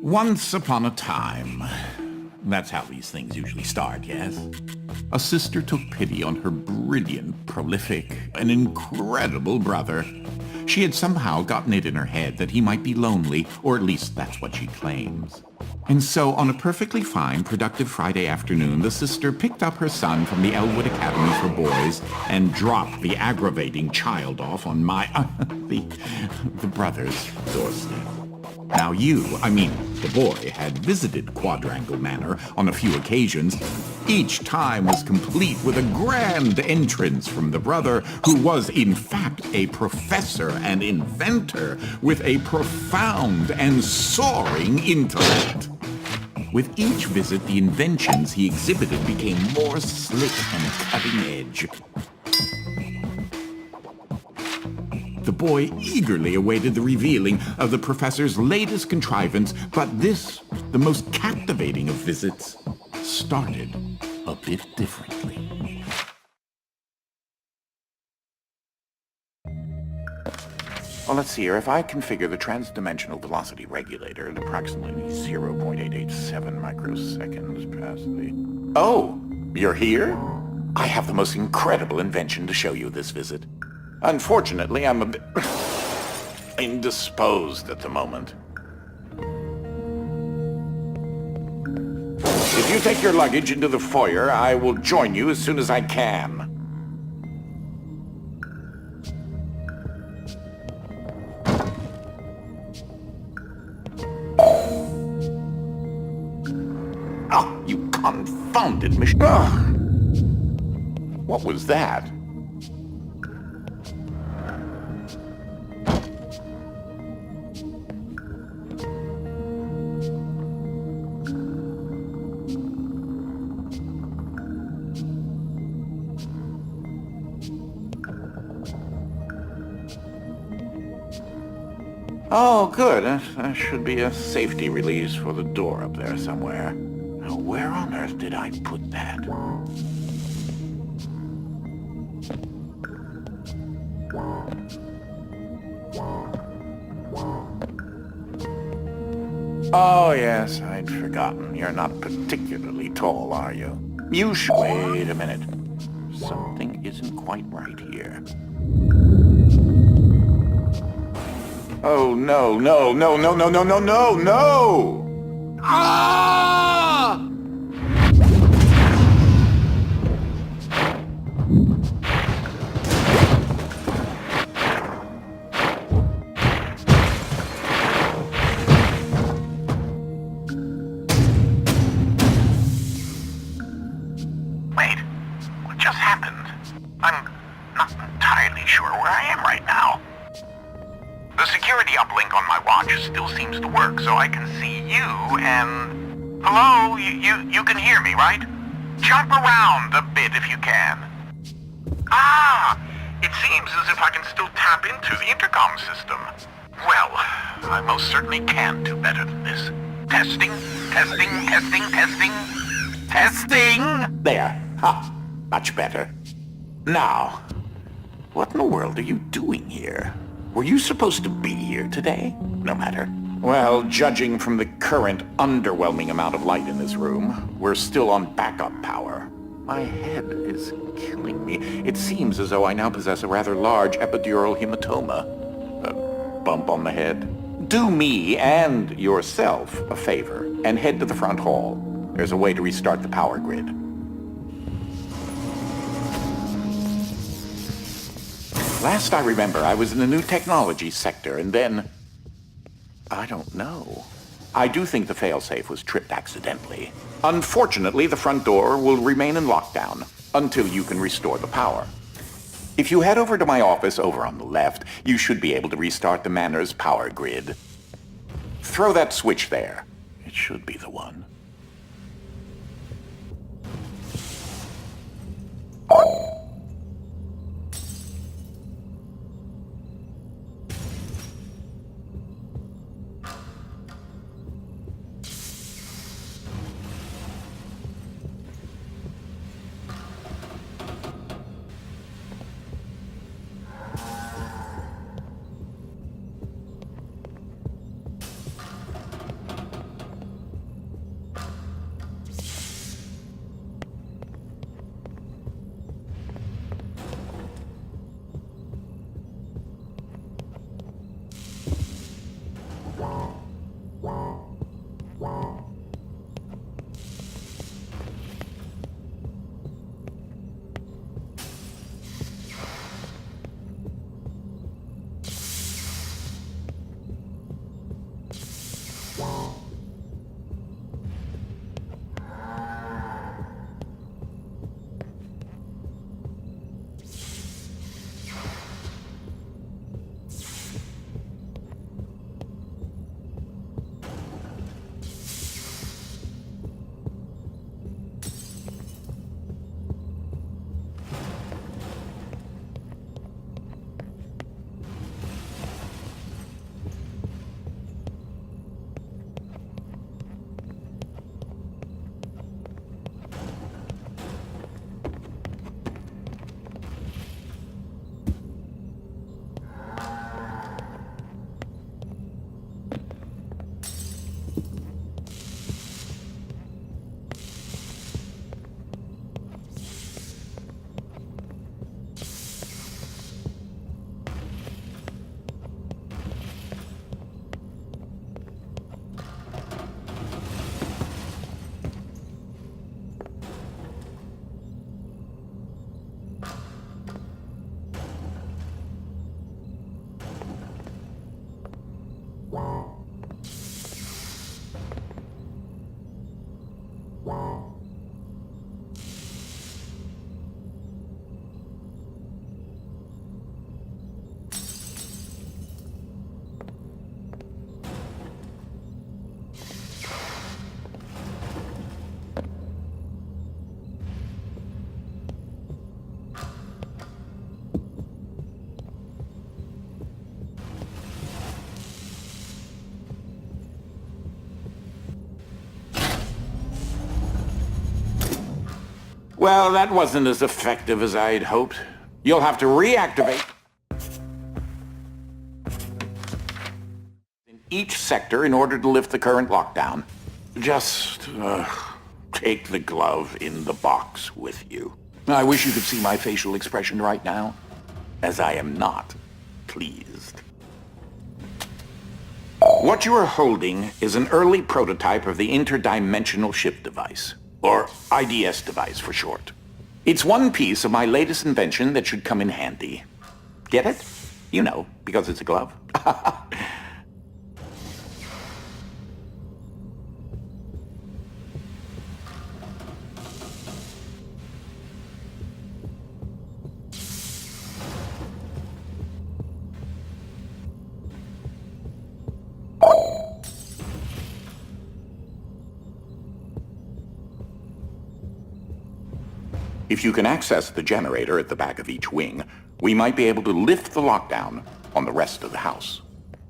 Once upon a time. That's how these things usually start, yes? A sister took pity on her brilliant, prolific, and incredible brother. She had somehow gotten it in her head that he might be lonely, or at least that's what she claims. And so, on a perfectly fine, productive Friday afternoon, the sister picked up her son from the Elwood Academy for Boys and dropped the aggravating child off on the brother's doorstep. Now the boy, had visited Quadrangle Manor on a few occasions. Each time was complete with a grand entrance from the brother, who was in fact a professor and inventor with a profound and soaring intellect. With each visit, the inventions he exhibited became more slick and cutting edge. The boy eagerly awaited the revealing of the professor's latest contrivance, but this, the most captivating of visits, started a bit differently. Well, let's see here. If I configure the transdimensional velocity regulator at approximately 0.887 microseconds past the... Oh, you're here? I have the most incredible invention to show you this visit. Unfortunately, I'm a bit indisposed at the moment. If you take your luggage into the foyer, I will join you as soon as I can. Oh, you confounded machine. What was that? Oh, good. That should be a safety release for the door up there somewhere. Now, where on earth did I put that? Oh, yes, I'd forgotten. You're not particularly tall, are you? Wait a minute. Something isn't quite right here. Oh, no, no, no, no, no, no, no, no, no! Ah! Wait, what just happened? I'm not entirely sure where I am right now. The security uplink on my watch still seems to work, so I can see you and... Hello? You can hear me, right? Jump around a bit if you can. Ah! It seems as if I can still tap into the intercom system. Well, I most certainly can do better than this. Testing, testing, testing, testing. Testing! There. Ha! Much better. Now, what in the world are you doing here? Were you supposed to be here today? No matter. Well, judging from the current underwhelming amount of light in this room, we're still on backup power. My head is killing me. It seems as though I now possess a rather large epidural hematoma. A bump on the head. Do me and yourself a favor and head to the front hall. There's a way to restart the power grid. Last I remember, I was in the new technology sector, and then... I don't know. I do think the failsafe was tripped accidentally. Unfortunately, the front door will remain in lockdown until you can restore the power. If you head over to my office over on the left, you should be able to restart the manor's power grid. Throw that switch there. It should be the one. Well, that wasn't as effective as I'd hoped. You'll have to reactivate in each sector in order to lift the current lockdown. Just, take the glove in the box with you. I wish you could see my facial expression right now, as I am not pleased. What you are holding is an early prototype of the interdimensional shift device, or IDS device for short. It's one piece of my latest invention that should come in handy. Get it? You know, because it's a glove. If you can access the generator at the back of each wing, we might be able to lift the lockdown on the rest of the house.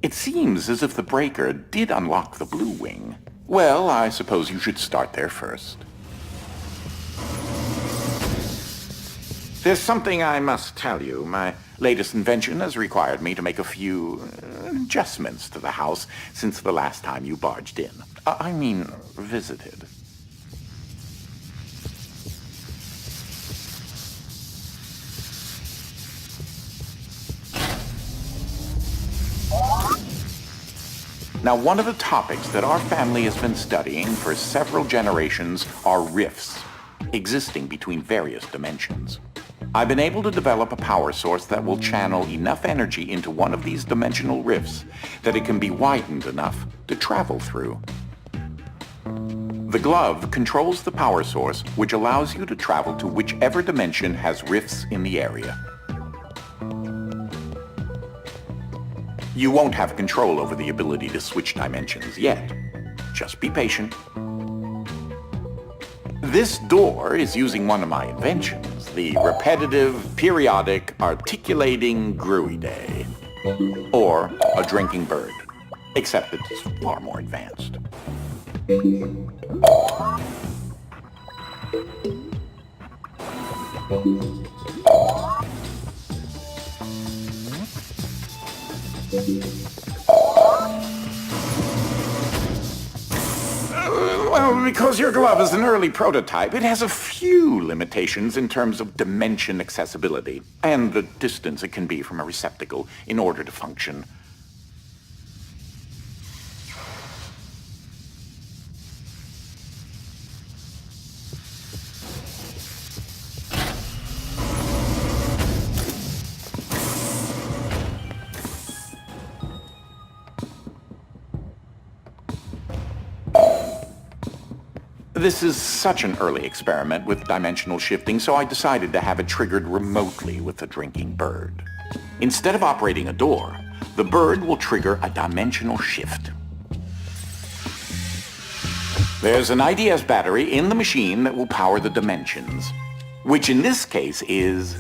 It seems as if the breaker did unlock the blue wing. Well, I suppose you should start there first. There's something I must tell you. My latest invention has required me to make a few adjustments to the house since the last time you barged in. I mean, visited. Now, one of the topics that our family has been studying for several generations are rifts, existing between various dimensions. I've been able to develop a power source that will channel enough energy into one of these dimensional rifts that it can be widened enough to travel through. The glove controls the power source, which allows you to travel to whichever dimension has rifts in the area. You won't have control over the ability to switch dimensions yet. Just be patient. This door is using one of my inventions, the repetitive, periodic, articulating gruidae, or a drinking bird, except it's far more advanced. Well, because your glove is an early prototype, it has a few limitations in terms of dimension accessibility and the distance it can be from a receptacle in order to function. This is such an early experiment with dimensional shifting, so I decided to have it triggered remotely with the drinking bird. Instead of operating a door, the bird will trigger a dimensional shift. There's an IDS battery in the machine that will power the dimensions, which in this case is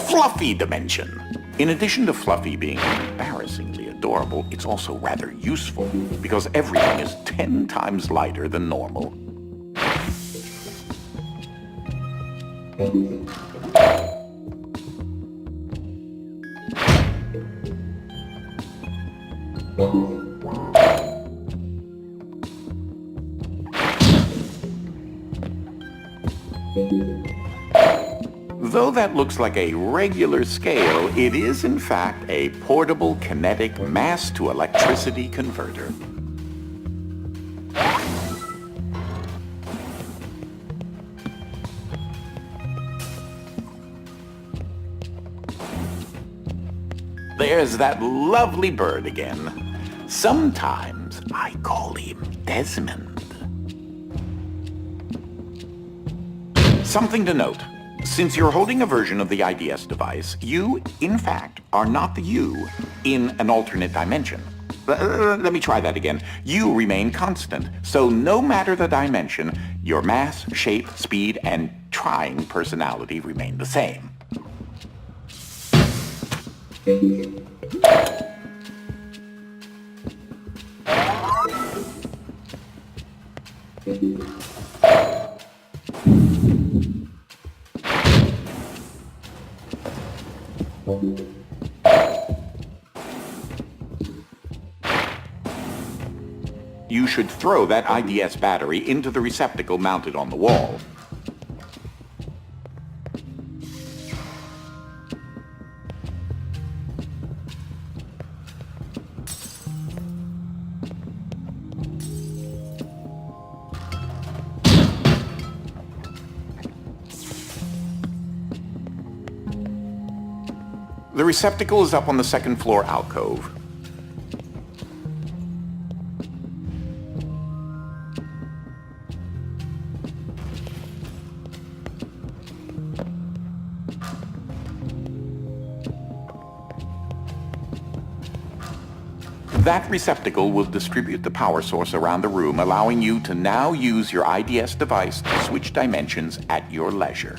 Fluffy Dimension. In addition to Fluffy being embarrassingly adorable, it's also rather useful because everything is 10 times lighter than normal. Though that looks like a regular scale, it is in fact a portable kinetic mass-to-electricity converter. There's that lovely bird again. Sometimes I call him Desmond. Something to note. Since you're holding a version of the IDS device, you, in fact, are not the you in an alternate dimension. Let me try that again. You remain constant, so no matter the dimension, your mass, shape, speed, and trying personality remain the same. You should throw that IDS battery into the receptacle mounted on the wall. The receptacle is up on the second floor alcove. That receptacle will distribute the power source around the room, allowing you to now use your IDS device to switch dimensions at your leisure.